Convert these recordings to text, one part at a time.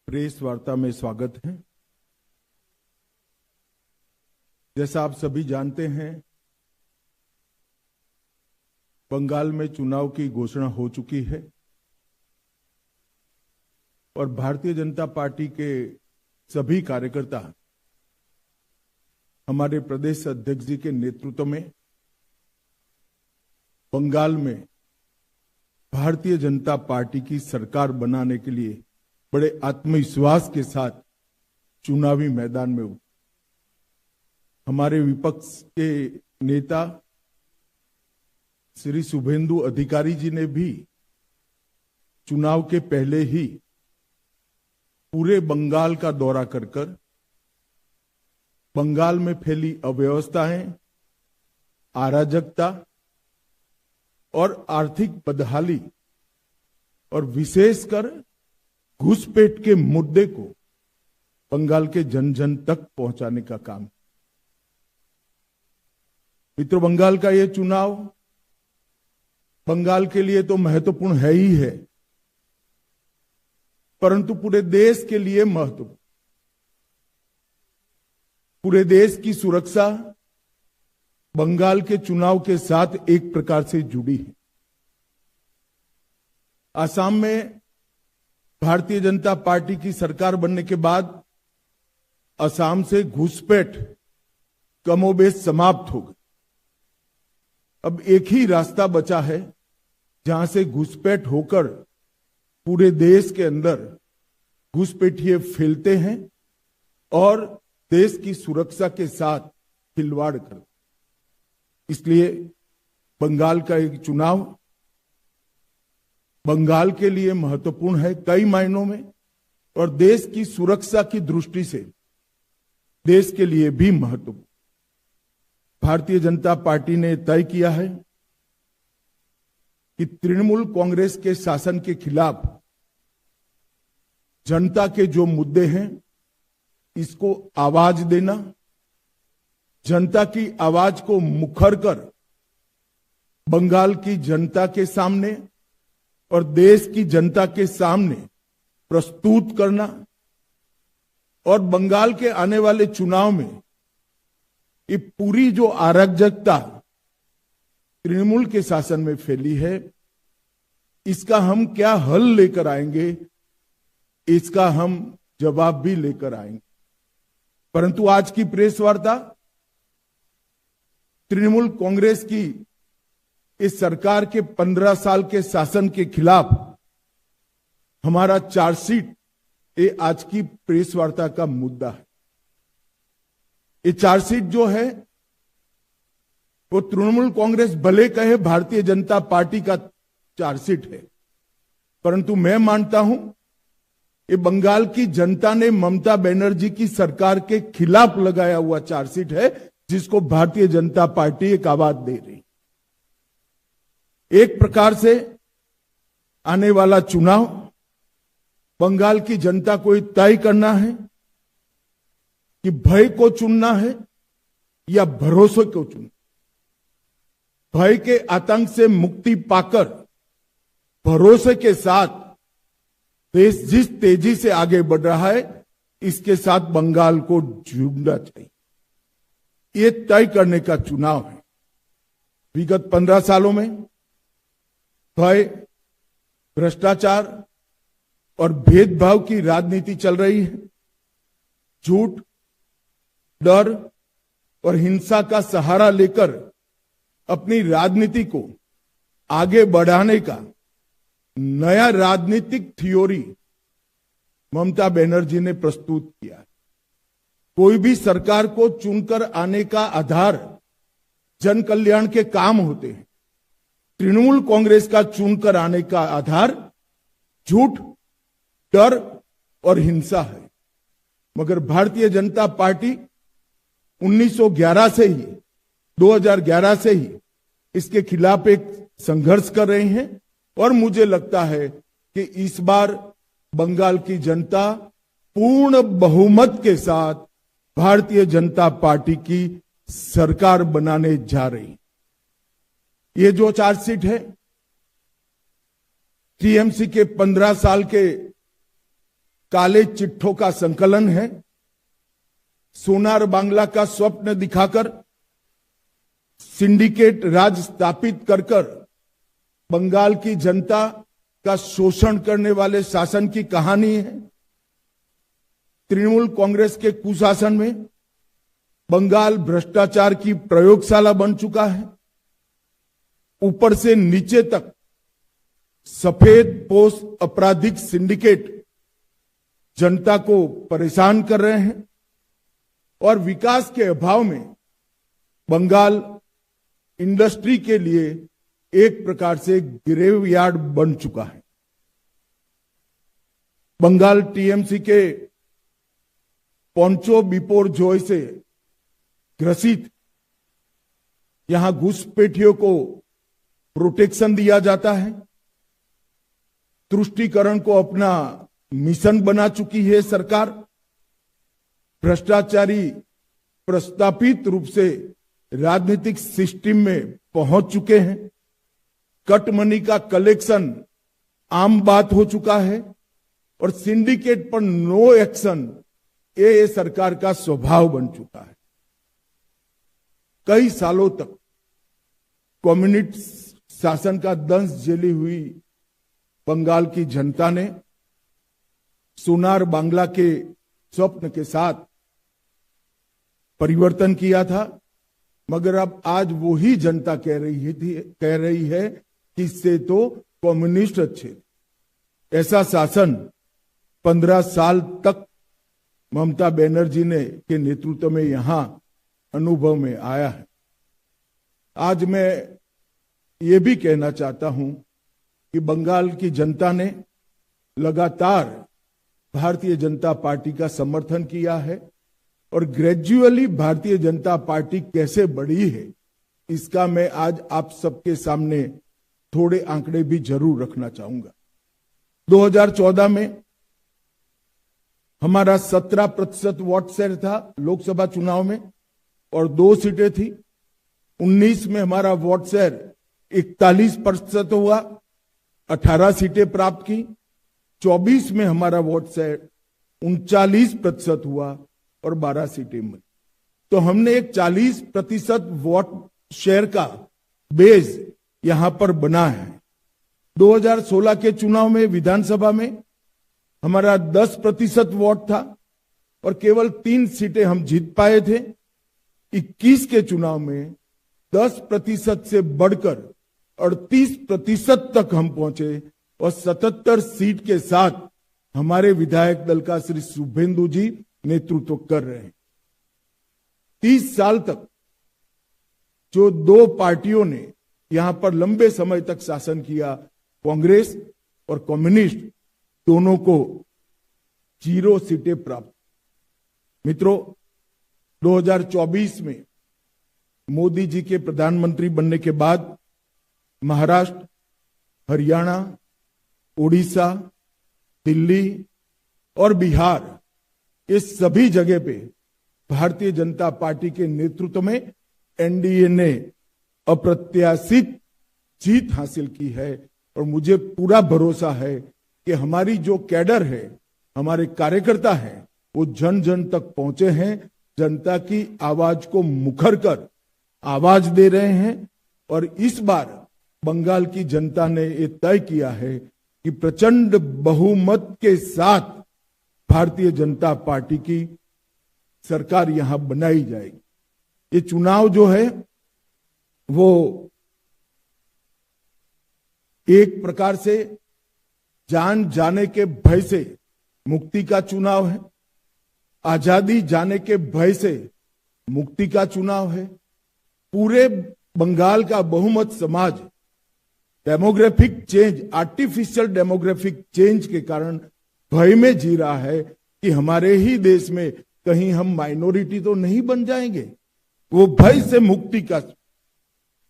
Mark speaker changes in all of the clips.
Speaker 1: Press वार्ता में स्वागत है। जैसा आप सभी जानते हैं, बंगाल में चुनाव की घोषणा हो चुकी है और भारतीय जनता पार्टी के सभी कार्यकर्ता हमारे प्रदेश अध्यक्ष जी के नेतृत्व में बंगाल में भारतीय जनता पार्टी की सरकार बनाने के लिए बड़े आत्मविश्वास के साथ चुनावी मैदान में उतरे। हमारे विपक्ष के नेता श्री शुभेंदु अधिकारी जी ने भी चुनाव के पहले ही पूरे बंगाल का दौरा कर बंगाल में फैली अव्यवस्थाएं, अराजकता और आर्थिक बदहाली और विशेषकर घुसपैठ के मुद्दे को बंगाल के जन जन तक पहुंचाने का काम। मित्रों, बंगाल का यह चुनाव बंगाल के लिए तो महत्वपूर्ण है ही है, परंतु पूरे देश के लिए महत्वपूर्ण। पूरे देश की सुरक्षा बंगाल के चुनाव के साथ एक प्रकार से जुड़ी है। असम में भारतीय जनता पार्टी की सरकार बनने के बाद असम से घुसपैठ कमोबेश समाप्त हो गई। अब एक ही रास्ता बचा है जहां से घुसपैठ होकर पूरे देश के अंदर घुसपैठिए फैलते हैं और देश की सुरक्षा के साथ खिलवाड़ करते। इसलिए बंगाल का एक चुनाव बंगाल के लिए महत्वपूर्ण है कई मायनों में, और देश की सुरक्षा की दृष्टि से देश के लिए भी महत्वपूर्ण। भारतीय जनता पार्टी ने तय किया है कि तृणमूल कांग्रेस के शासन के खिलाफ जनता के जो मुद्दे हैं, इसको आवाज देना, जनता की आवाज को मुखर कर बंगाल की जनता के सामने और देश की जनता के सामने प्रस्तुत करना, और बंगाल के आने वाले चुनाव में ये पूरी जो अराजकता तृणमूल के शासन में फैली है, इसका हम क्या हल लेकर आएंगे, इसका हम जवाब भी लेकर आएंगे। परंतु आज की प्रेस वार्ता तृणमूल कांग्रेस की इस सरकार के 15 साल के शासन के खिलाफ हमारा चार्जशीट, ये आज की प्रेस वार्ता का मुद्दा है। ये चार्जशीट जो है वो तृणमूल कांग्रेस भले कहे भारतीय जनता पार्टी का चार्जशीट है, परंतु मैं मानता हूं ये बंगाल की जनता ने ममता बनर्जी की सरकार के खिलाफ लगाया हुआ चार्जशीट है, जिसको भारतीय जनता पार्टी एक आवाज दे रही। एक प्रकार से आने वाला चुनाव बंगाल की जनता को तय करना है कि भय को चुनना है या भरोसे को चुनना। भय के आतंक से मुक्ति पाकर भरोसे के साथ देश जिस तेजी से आगे बढ़ रहा है, इसके साथ बंगाल को जुड़ना चाहिए। ये तय करने का चुनाव है। विगत 15 सालों में भय, भ्रष्टाचार और भेदभाव की राजनीति चल रही है। झूठ, डर और हिंसा का सहारा लेकर अपनी राजनीति को आगे बढ़ाने का नया राजनीतिक थ्योरी ममता बनर्जी ने प्रस्तुत किया है। कोई भी सरकार को चुनकर आने का आधार जन कल्याण के काम होते हैं। तृणमूल कांग्रेस का चुनकर आने का आधार झूठ, डर और हिंसा है। मगर भारतीय जनता पार्टी 1911 से ही 2011 से ही इसके खिलाफ एक संघर्ष कर रहे हैं, और मुझे लगता है कि इस बार बंगाल की जनता पूर्ण बहुमत के साथ भारतीय जनता पार्टी की सरकार बनाने जा रही। ये जो चार्जशीट है टीएमसी के 15 साल के काले चिट्ठों का संकलन है। सोनार बांग्ला का स्वप्न दिखाकर सिंडिकेट राज स्थापित कर बंगाल की जनता का शोषण करने वाले शासन की कहानी है। तृणमूल कांग्रेस के कुशासन में बंगाल भ्रष्टाचार की प्रयोगशाला बन चुका है। ऊपर से नीचे तक सफेद पोश आपराधिक सिंडिकेट जनता को परेशान कर रहे हैं और विकास के अभाव में बंगाल इंडस्ट्री के लिए एक प्रकार से ग्रेवयार्ड बन चुका है। बंगाल टीएमसी के पोंचो बिपोर जॉय से ग्रसित यहां घुसपैठियों को प्रोटेक्शन दिया जाता है। तुष्टीकरण को अपना मिशन बना चुकी है सरकार। भ्रष्टाचारी प्रस्तापित रूप से राजनीतिक सिस्टम में पहुंच चुके हैं। कट मनी का कलेक्शन आम बात हो चुका है और सिंडिकेट पर नो एक्शन ये सरकार का स्वभाव बन चुका है। कई सालों तक कम्युनिस्ट शासन का दंश झेली हुई बंगाल की जनता ने सोनार बांग्ला के स्वप्न के साथ परिवर्तन किया था, मगर अब आज वही जनता कह रही है कि इससे तो कम्युनिस्ट अच्छे। ऐसा शासन 15 साल तक ममता बनर्जी ने के नेतृत्व में यहां अनुभव में आया है। आज मैं ये भी कहना चाहता हूं कि बंगाल की जनता ने लगातार भारतीय जनता पार्टी का समर्थन किया है और ग्रेजुअली भारतीय जनता पार्टी कैसे बढ़ी है इसका मैं आज आप सबके सामने थोड़े आंकड़े भी जरूर रखना चाहूंगा। 2014 में हमारा 17% वोट शेयर था लोकसभा चुनाव में और 2 सीटें थी। 19 में हमारा वोट शेयर 41% हुआ, 18 सीटें प्राप्त की। 24 में हमारा वोट शेयर 39% हुआ और 12 सीटें मिली। तो हमने एक 40% वोट शेयर का बेस यहां पर बना है। 2016 के चुनाव में विधानसभा में हमारा 10% वोट था और केवल 3 सीटें हम जीत पाए थे। 21 के चुनाव में 10% से बढ़कर 38% तक हम पहुंचे और 77 सीट के साथ हमारे विधायक दल का श्री शुभेंदु जी नेतृत्व कर रहे हैं। 30 साल तक जो 2 पार्टियों ने यहां पर लंबे समय तक शासन किया, कांग्रेस और कम्युनिस्ट, दोनों को 0 सीटें प्राप्त। मित्रों, 2024 में मोदी जी के प्रधानमंत्री बनने के बाद महाराष्ट्र, हरियाणा, उड़ीसा, दिल्ली और बिहार, ये सभी जगह पे भारतीय जनता पार्टी के नेतृत्व में एनडीए ने अप्रत्याशित जीत हासिल की है और मुझे पूरा भरोसा है कि हमारी जो कैडर है, हमारे कार्यकर्ता हैं, वो जन जन तक पहुंचे हैं, जनता की आवाज को मुखर कर आवाज दे रहे हैं और इस बार बंगाल की जनता ने ये तय किया है कि प्रचंड बहुमत के साथ भारतीय जनता पार्टी की सरकार यहां बनाई जाएगी। ये चुनाव जो है वो एक प्रकार से जान जाने के भय से मुक्ति का चुनाव है, आजादी जाने के भय से मुक्ति का चुनाव है। पूरे बंगाल का बहुमत समाज demographic change, artificial demographic change के कारण भय में जी रहा है कि हमारे ही देश में कहीं हम माइनॉरिटी तो नहीं बन जाएंगे। वो भय से मुक्ति का,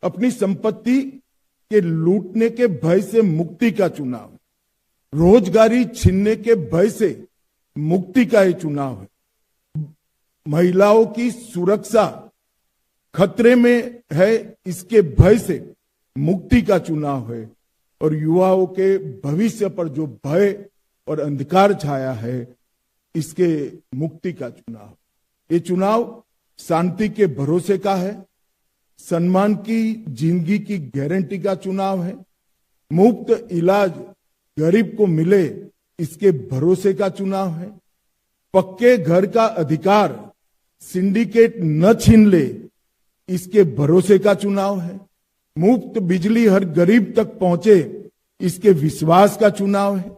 Speaker 1: अपनी संपत्ति के लूटने के भय से मुक्ति का चुनाव है, रोजगारी छीनने के भय से मुक्ति का ये चुनाव है, महिलाओं की सुरक्षा खतरे में है इसके भय से मुक्ति का चुनाव है और युवाओं के भविष्य पर जो भय और अंधकार छाया है, इसके मुक्ति का चुनाव। ये चुनाव शांति के भरोसे का है, सम्मान की जिंदगी की गारंटी का चुनाव है, मुफ्त इलाज गरीब को मिले इसके भरोसे का चुनाव है, पक्के घर का अधिकार सिंडिकेट न छीन ले इसके भरोसे का चुनाव है, मुफ्त बिजली हर गरीब तक पहुंचे इसके विश्वास का चुनाव है,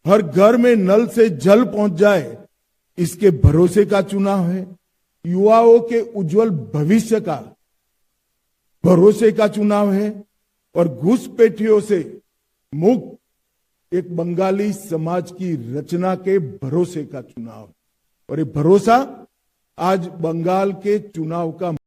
Speaker 1: हर घर में नल से जल पहुंच जाए इसके भरोसे का चुनाव है, युवाओं के उज्जवल भविष्य का भरोसे का चुनाव है और घुसपैठियों से मुक्त एक बंगाली समाज की रचना के भरोसे का चुनाव। और ये भरोसा आज बंगाल के चुनाव का